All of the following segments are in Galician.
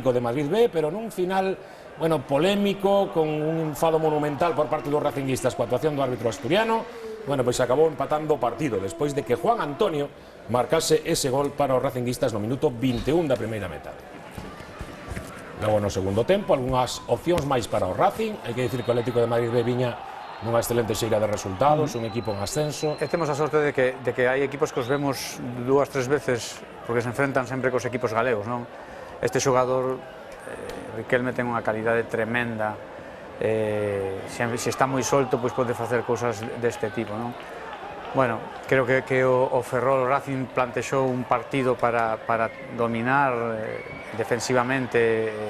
de Madrid B, pero nun final, bueno, polémico, con un enfado monumental por parte dos racinguistas coa actuación do árbitro asturiano. Bueno, pois acabou empatando o partido despois de que Juan Antonio marcase ese gol para os racinguistas no minuto 21 da primeira metade. Logo no segundo tempo, algunhas opcións máis para o Racing. Hai que dicir que o Atlético de Madrid B viña nunha excelente xeira de resultados, un equipo en ascenso. Temos a sorte de que hai equipos que os vemos 2 ou 3 veces porque se enfrentan sempre cos equipos galegos, non? Este xogador, Riquelme, ten unha calidade tremenda, se está moi solto, pois pode facer cousas deste tipo, non? Bueno, creo que o Ferrol, o Racing plantexou un partido para dominar defensivamente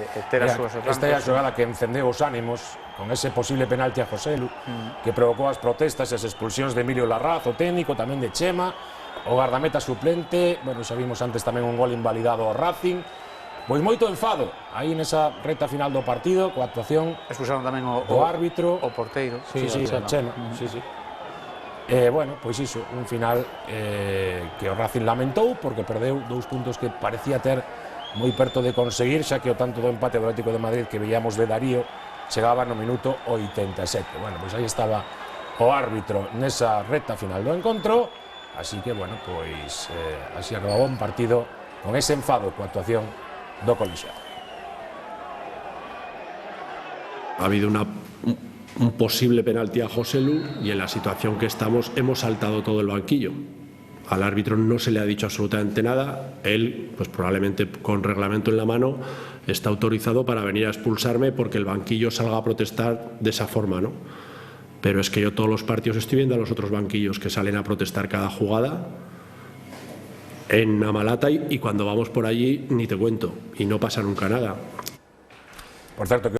e ter as súas opcións. Esta é a xogada que encendeu os ánimos con ese posible penalti a Joselu, que provocou as protestas e as expulsións de Emilio Larraz, o técnico, tamén de Chema, o gardameta suplente. Bueno, xa vimos antes tamén un gol invalidado ao Racing. Pois moito enfado aí nesa recta final do partido, coa actuación expulsaron tamén do árbitro, o porteiro. Sí, Chema. Bueno, pois iso, un final que o Racing lamentou porque perdeu 2 puntos que parecía ter moi perto de conseguir, xa que o tanto do empate do Atlético de Madrid que veíamos de Darío chegaba no minuto 87. Bueno, pois aí estaba o árbitro nesa recta final do encontro, así que, bueno, pois así acabou un partido con ese enfado coa actuación do colexiado. Ha habido un posible penalti a Joselu y en la situación que estamos hemos saltado todo el banquillo. Al árbitro no se le ha dicho absolutamente nada. Él, pues probablemente con reglamento en la mano, está autorizado para venir a expulsarme porque el banquillo salga a protestar de esa forma, ¿no? Pero es que yo todos los partidos estoy viendo a los otros banquillos que salen a protestar cada jugada en Amalata y cuando vamos por allí ni te cuento y no pasa nunca nada. Por cierto, que